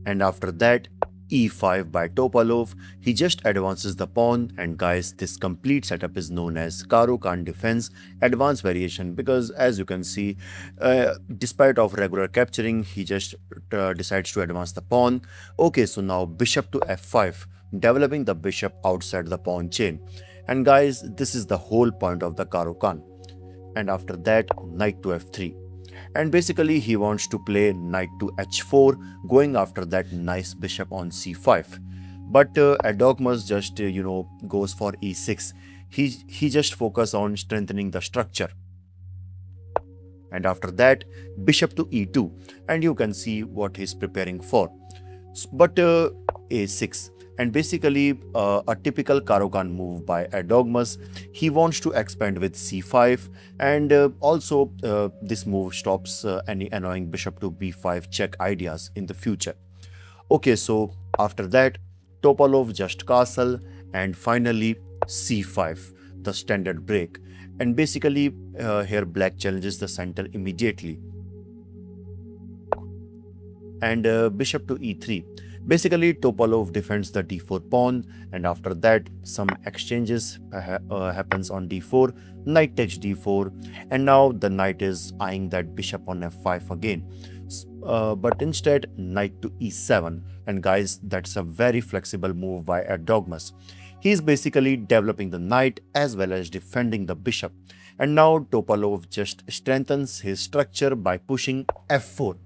And after that, e5 by Topalov, he just advances the pawn. And guys, this complete setup is known as Caro-Kann defense advanced variation, because as you can see, despite of regular capturing, he just decides to advance the pawn. Okay, so now bishop to f5, developing the bishop outside the pawn chain. And guys, this is the whole point of the Caro-Kann. And after that, knight to f3. And basically he wants to play knight to h4, going after that nice bishop on c5. But Erdogmus just goes for e6. He just focus on strengthening the structure. And after that, bishop to e2, and you can see what he's preparing for. But a6, and basically a typical Caro-Kann move by Erdogmus. He wants to expand with c5, and also this move stops any annoying bishop to b5 check ideas in the future. Okay, so after that, Topalov just castle, and finally c5, the standard break. And basically here black challenges the center immediately. And bishop to e3. Basically, Topalov defends the d4 pawn, and after that, some exchanges happens on d4. Knight takes d4, and now the knight is eyeing that bishop on f5 again. But instead, knight to e7. And guys, that's a very flexible move by Erdogmus. He is basically developing the knight as well as defending the bishop. And now Topalov just strengthens his structure by pushing f4.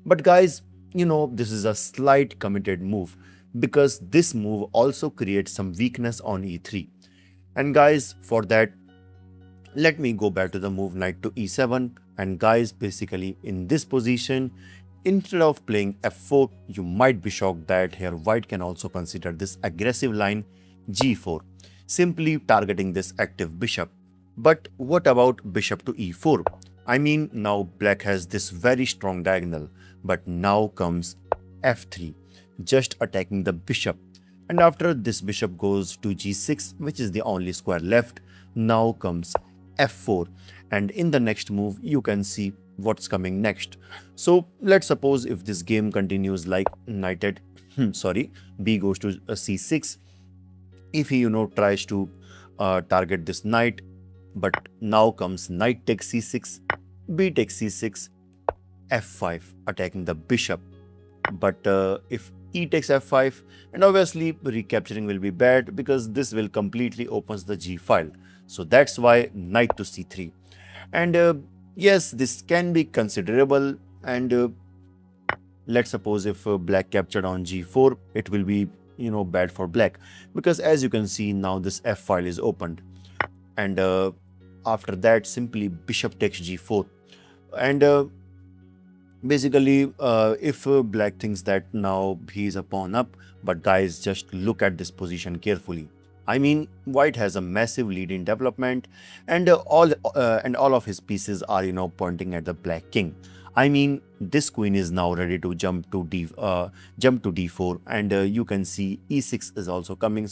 But guys, this is a slight committed move, because this move also creates some weakness on e3. And guys, for that, let me go back to the move knight to e7. And guys, basically in this position, instead of playing f4, you might be shocked that here white can also consider this aggressive line g4, simply targeting this active bishop. But what about bishop to e4? I mean, now black has this very strong diagonal, but now comes f3, just attacking the bishop. And after this bishop goes to g6, which is the only square left, now comes f4. And in the next move, you can see what's coming next. So let's suppose if this game continues like knight at, b goes to c6. If he, tries to target this knight, but now comes knight takes c6, b takes c6, f5, attacking the bishop. But if e takes f5, and obviously recapturing will be bad, because this will completely opens the g file. So that's why knight to c3. And yes, this can be considerable. And let's suppose if black captured on g4, it will be bad for black, because as you can see now this f file is opened. And after that, simply bishop takes g4. And basically if black thinks that now he is a pawn up, but guys, just look at this position carefully. I mean, white has a massive lead in development, and all of his pieces are pointing at the black king. I mean, this queen is now ready to jump to d4, and you can see e6 is also coming,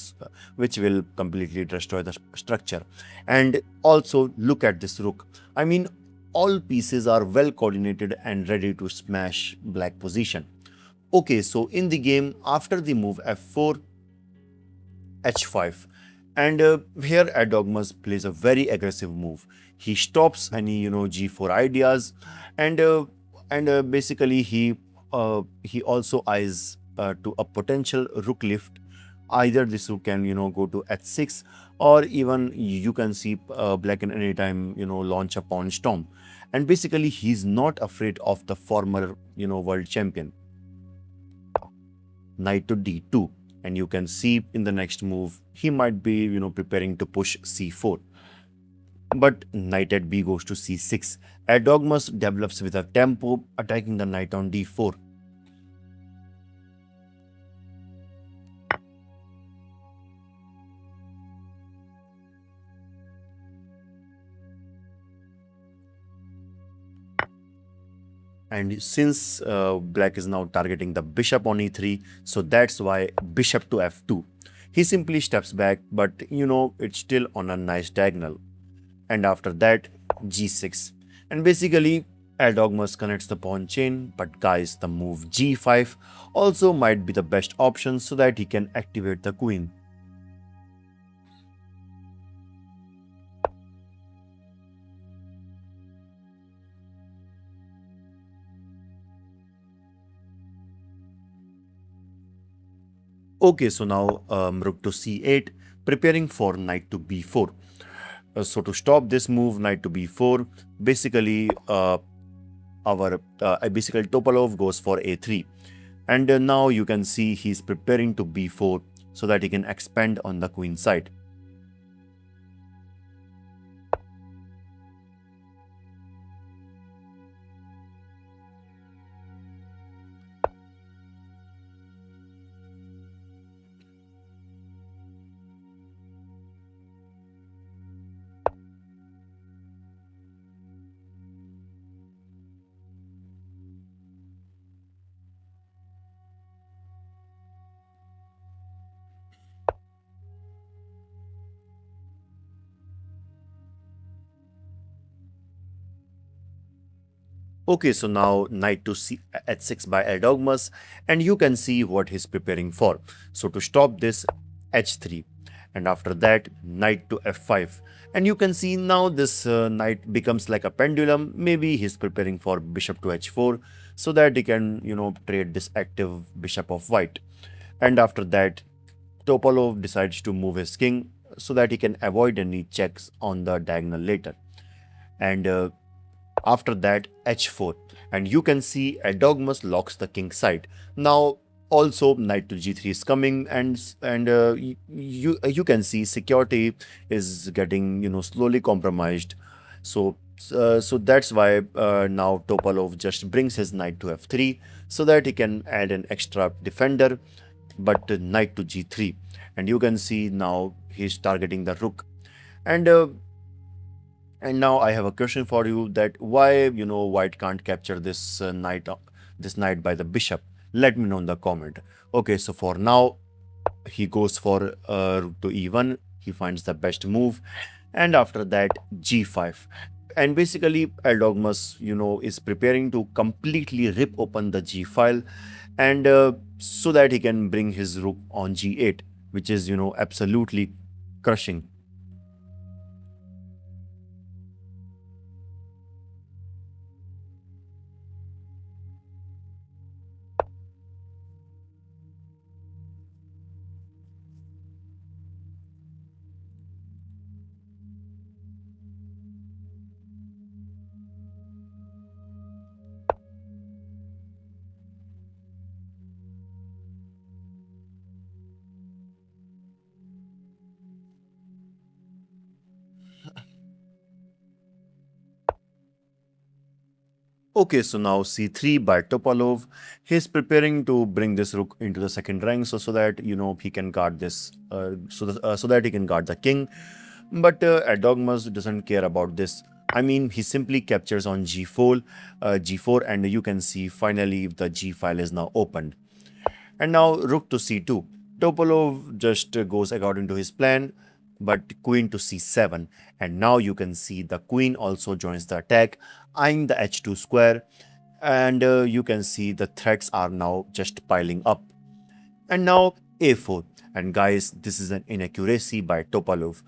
which will completely destroy the structure. And also look at this rook. I mean, all pieces are well coordinated and ready to smash black position. Okay, so in the game, after the move f4, h5, and here Erdogmus plays a very aggressive move. He stops any g4 ideas, and basically he also eyes to a potential rook lift. Either this rook can go to h6, or even you can see black can anytime launch a pawn storm. And basically he's not afraid of the former world champion. Knight to d2, and you can see in the next move he might be preparing to push c4. But knight at b goes to c6. Erdogmus develops with a tempo, attacking the knight on d4. And since black is now targeting the bishop on e3, so that's why bishop to f2. He simply steps back, but it's still on a nice diagonal. And after that, g6. And basically Erdogmus connects the pawn chain, but guys, the move g5 also might be the best option so that he can activate the queen. Okay, so now rook to c8, preparing for knight to b4. So to stop this move, knight to b4, basically basically Topalov goes for a3, and now you can see he's preparing to b4 so that he can expand on the queen side. Okay, so now knight to c h6 by Erdogmus, and you can see what he's preparing for. So to stop this, h3, and after that knight to f5, and you can see now this knight becomes like a pendulum. Maybe he's preparing for bishop to h4 so that he can trade this active bishop of white. And after that, Topalov decides to move his king so that he can avoid any checks on the diagonal later. And after that, h4, and you can see Erdogmus locks the king side. Now also knight to g3 is coming, and you can see security is getting slowly compromised. So that's why now Topalov just brings his knight to f3 so that he can add an extra defender, but knight to g3, and you can see now he's targeting the rook. And uh, and now I have a question for you, that why white can't capture this knight by the bishop. Let me know in the comment. Okay, so for now he goes for rook to e1. He finds the best move, and after that g5. And basically Erdogmus is preparing to completely rip open the g file, and so that he can bring his rook on g8, which is absolutely crushing. Okay, so now c3 by Topalov. He's preparing to bring this rook into the second rank, so that he can guard this, so that he can guard the king. But Erdogmus doesn't care about this. I mean, he simply captures on g4, and you can see finally the g file is now opened. And now rook to c2. Topalov just goes according to his plan, but queen to c7. And now you can see the queen also joins the attack, eyeing the h2 square. And you can see the threats are now just piling up. And now a4. And guys, this is an inaccuracy by Topalov.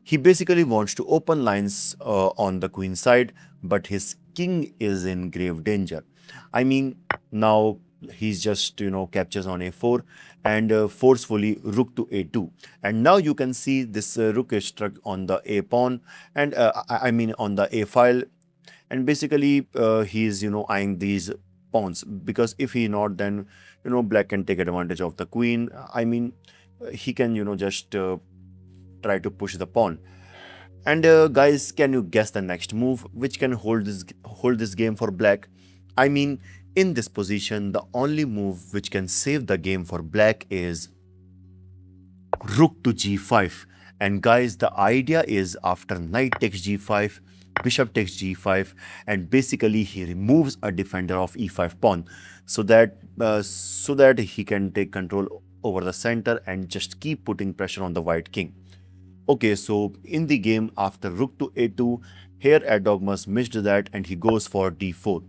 He basically wants to open lines on the queen side, but his king is in grave danger. I mean, now he's just captures on a4, and forcefully rook to a2. And now you can see this rook is struck on the a pawn, and I mean on the a file, and basically he's eyeing these pawns, because if he not, then black can take advantage of the queen. I mean, he can just try to push the pawn. And guys, can you guess the next move which can hold this game for black? I mean, in this position, the only move which can save the game for black is rook to g5. And guys, the idea is after knight takes g5, bishop takes g5, and basically he removes a defender of e5 pawn, so that he can take control over the center and just keep putting pressure on the white king. Okay, so in the game, after rook to a2, Here Erdogmus missed that and he goes for d4.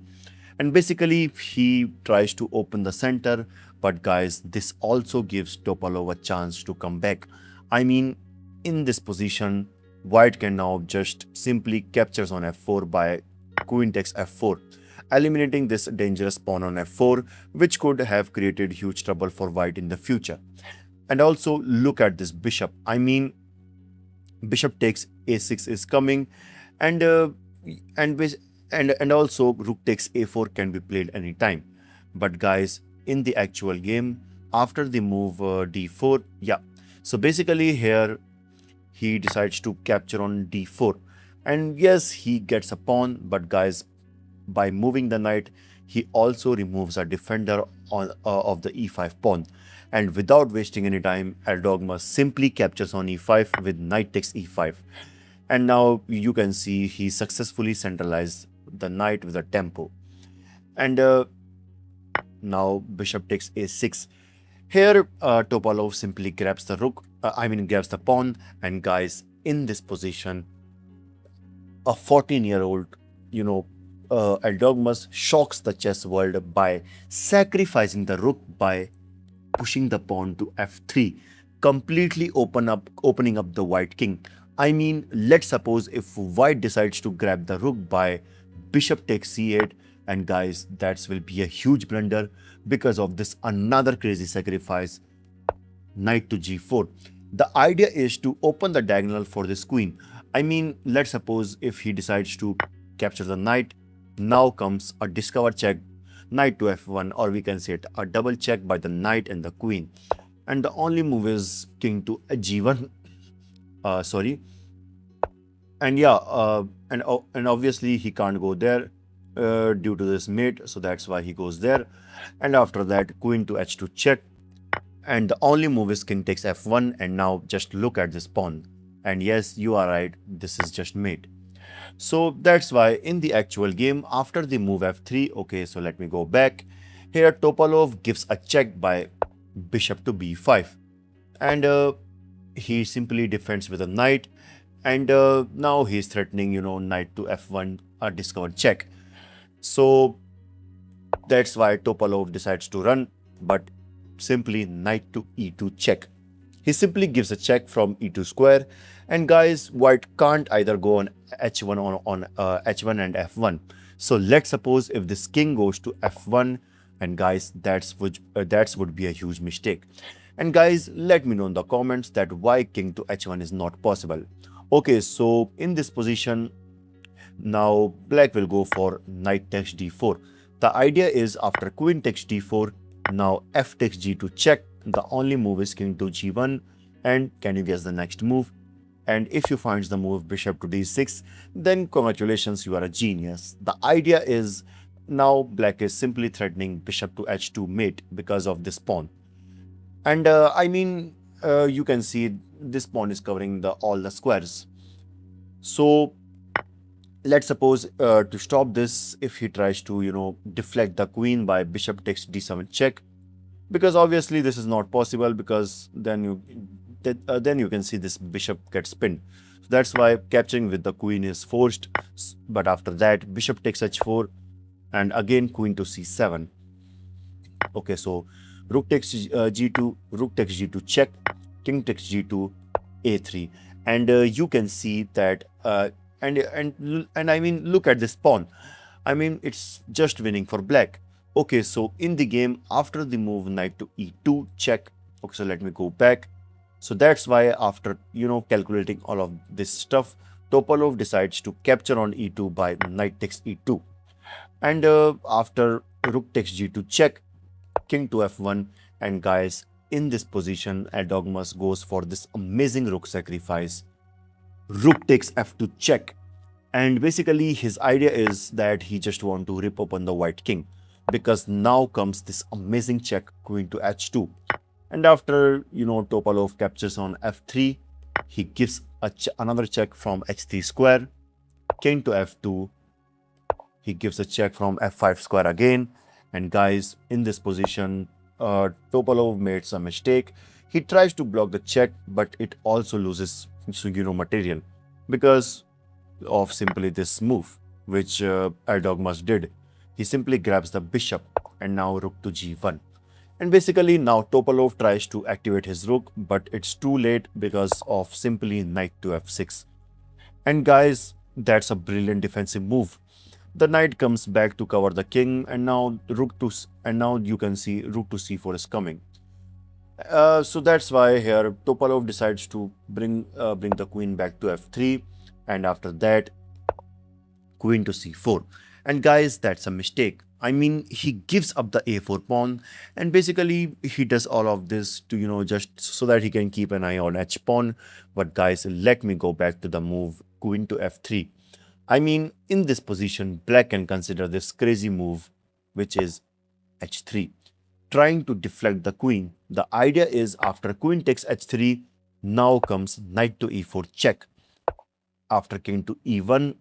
And basically he tries to open the center, but guys, this also gives Topalov a chance to come back. I mean, in this position, white can now just simply captures on f4 by queen takes f4, eliminating this dangerous pawn on f4, which could have created huge trouble for white in the future. And also look at this bishop. I mean, bishop takes a6 is coming, and and also rook takes a4 can be played anytime. But guys, in the actual game, after the move d4, yeah, so basically here he decides to capture on d4, and yes, he gets a pawn, but guys, by moving the knight, he also removes a defender on of the e5 pawn. And without wasting any time, Erdogmus simply captures on e5 with knight takes e5. And now you can see he successfully centralized the knight with a tempo. And now bishop takes a6. Here Topalov simply grabs the rook, grabs the pawn. And guys, in this position, a 14-year-old, Erdogmus shocks the chess world by sacrificing the rook by pushing the pawn to f3, completely opening up the white king. I mean, let's suppose if white decides to grab the rook by bishop takes c8, and guys, that will be a huge blunder because of this another crazy sacrifice, knight to g4. The idea is to open the diagonal for this queen. I mean, let's suppose if he decides to capture the knight, now comes a discover check, knight to f1, or we can say it a double check by the knight and the queen. And the only move is king to g1. And yeah, and obviously he can't go there due to this mate, so that's why he goes there. And after that, queen to h2 check. And the only move is king takes f1. And now just look at this pawn. And yes, you are right, this is just mate. So that's why in the actual game, after the move f3, okay, so let me go back. Here Topalov gives a check by bishop to b5. And he simply defends with a knight. And now he's threatening, knight to f1, a discovered check. So that's why Topalov decides to run, but simply knight to e2 check. He simply gives a check from e2 square. And guys, white can't either go on h1 on h1 and f1. So let's suppose if this king goes to f1, and guys, that would be a huge mistake. And guys, let me know in the comments that why king to h1 is not possible. Okay, so in this position, now black will go for knight takes d4. The idea is after queen takes d4, now f takes g2 check. The only move is king to g1. And can you guess the next move? And if you find the move bishop to d6, then congratulations, you are a genius. The idea is now black is simply threatening bishop to h2 mate because of this pawn. And you can see this pawn is covering all the squares. So let's suppose to stop this, if he tries to deflect the queen by bishop takes d7 check, because obviously this is not possible, because then you can see this bishop gets pinned. So that's why capturing with the queen is forced. But after that, bishop takes h4, and again queen to c7. Okay, so rook takes g2, rook takes g2 check, king takes g2, a3. And you can see that look at this pawn. It's just winning for black. Okay, so in the game, after the move knight to e2 check, okay, so let me go back. So that's why after calculating all of this stuff, Topalov decides to capture on e2 by knight takes e2. And after rook takes g2 check, king to f1. And guys, in this position, Erdogmus goes for this amazing rook sacrifice. Rook takes f2 check. And basically his idea is that he just want to rip open the white king, because now comes this amazing check, queen to h2. And after Topalov captures on f3, he gives another check from h3 square, king to f2. He gives a check from f5 square again. And guys, in this position, Topalov made some mistake. He tries to block the check, but it also loses material, because of simply this move, which Erdogmus did. He simply grabs the bishop and now rook to g1. And basically now Topalov tries to activate his rook, but it's too late because of simply knight to f6. And guys, that's a brilliant defensive move. The knight comes back to cover the king, and now and now you can see rook to c4 is coming. So that's why here Topalov decides to bring the queen back to f3, and after that queen to c4. And guys, that's a mistake. I mean, he gives up the a4 pawn, and basically he does all of this to, just so that he can keep an eye on h pawn. But guys, let me go back to the move queen to f3. I mean, in this position, black can consider this crazy move, which is h3, trying to deflect the queen. The idea is after queen takes h3, now comes knight to e4 check. After king to e1,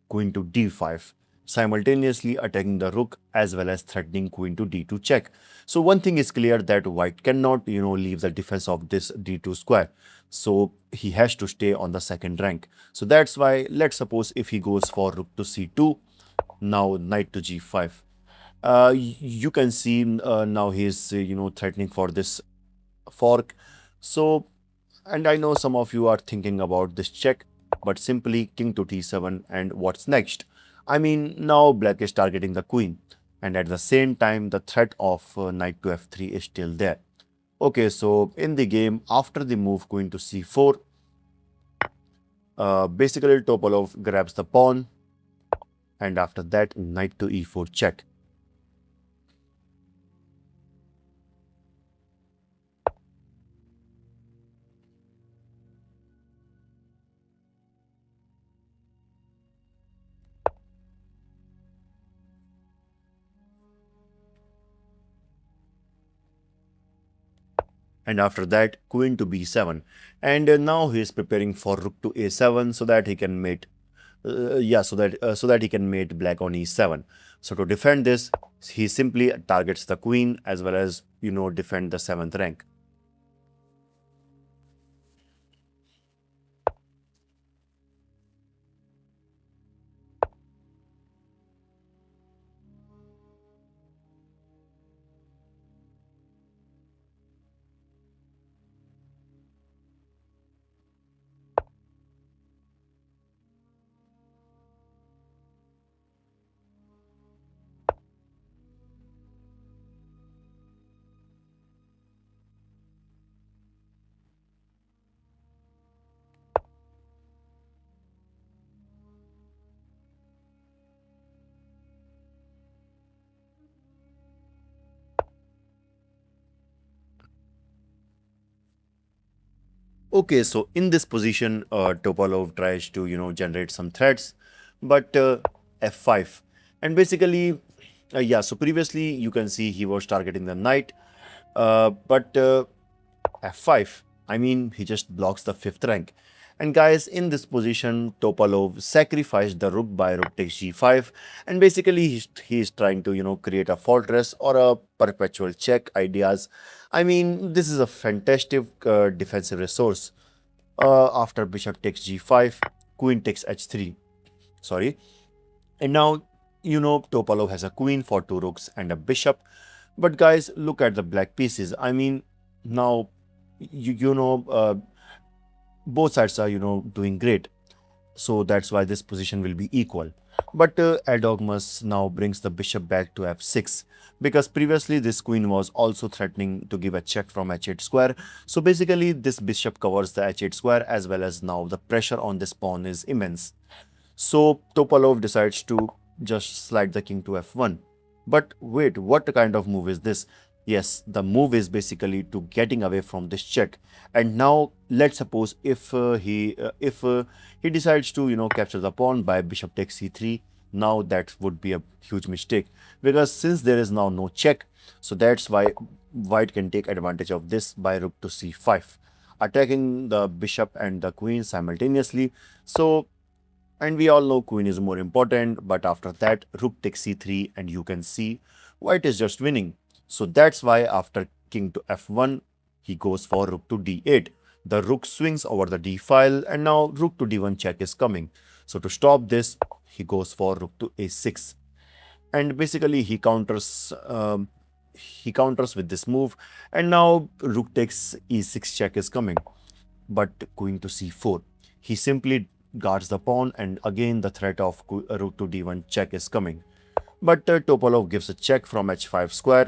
queen to d5, simultaneously attacking the rook as well as threatening queen to d2 check. So one thing is clear that white cannot, leave the defense of this d2 square. So he has to stay on the second rank. So that's why, let's suppose if he goes for rook to c2, now knight to g5. You can see now he's, threatening for this fork. So, and I know some of you are thinking about this check, but simply king to t7, and what's next? I mean, now black is targeting the queen, and at the same time, the threat of knight to f3 is still there. Okay, so in the game, after the move queen to c4, basically Topalov grabs the pawn, and after that, knight to e4 check. And after that queen to b7, and now he is preparing for rook to a7 so that he can mate so that he can mate black on e7. So to defend this, he simply targets the queen as well as defend the 7th rank. Okay, so in this position, Topalov tries to, generate some threats, but f5. And basically, so previously you can see he was targeting the knight, but f5. I mean, he just blocks the 5th rank. And guys, in this position, Topalov sacrificed the rook by rook takes g5. And basically, he's trying to, create a fortress or a perpetual check ideas. I mean, this is a fantastic defensive resource. After bishop takes g5, queen takes h3. Sorry. And now, Topalov has a queen for 2 rooks and a bishop. But guys, look at the black pieces. I mean, now, both sides are, doing great. So that's why this position will be equal. But Erdogmus now brings the bishop back to f6 because previously this queen was also threatening to give a check from h8 square. So basically this bishop covers the h8 square as well as now the pressure on this pawn is immense. So Topalov decides to just slide the king to f1. But wait, what kind of move is this? Yes, the move is basically to getting away from this check. And now let's suppose if he decides to capture the pawn by bishop takes c3, now that would be a huge mistake because since there is now no check, so that's why white can take advantage of this by rook to c5, attacking the bishop and the queen simultaneously. So, and we all know queen is more important, but after that rook takes c3 and you can see white is just winning. So that's why after king to f1, he goes for rook to d8. The rook swings over the d file and now rook to d1 check is coming. So to stop this, he goes for rook to a6, and basically he counters with this move, and now rook takes e6 check is coming, but queen to c4. He simply guards the pawn, and again the threat of rook to d1 check is coming. But Topalov gives a check from h5 square,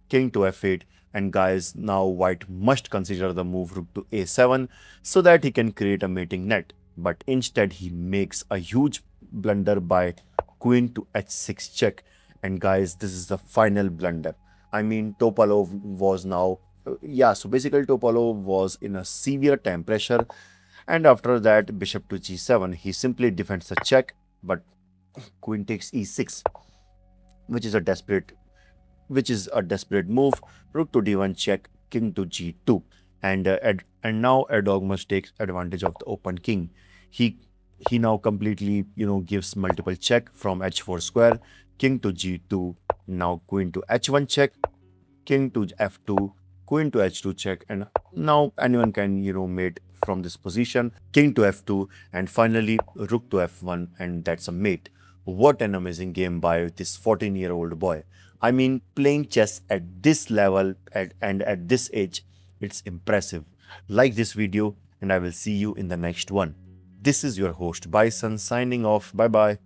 king to f8, and guys, now white must consider the move rook to a7 so that he can create a mating net. But instead he makes a huge blunder by queen to h6 check. And guys, this is the final blunder. I mean, Topalov was now, so basically Topalov was in a severe time pressure. And after that, bishop to g7, he simply defends the check, but queen takes e6, which is a desperate move. Rook to d1 check, king to g2, and now Erdogmus takes advantage of the open king. He now completely gives multiple check from h4 square, king to g2, now queen to h1 check, king to f2, queen to h2 check, and now anyone can mate from this position, king to f2, and finally rook to f1, and that's a mate. What an amazing game by this 14-year-old boy. I mean, playing chess at this level and at this age, it's impressive. Like this video, and I will see you in the next one. This is your host Bison signing off. Bye bye.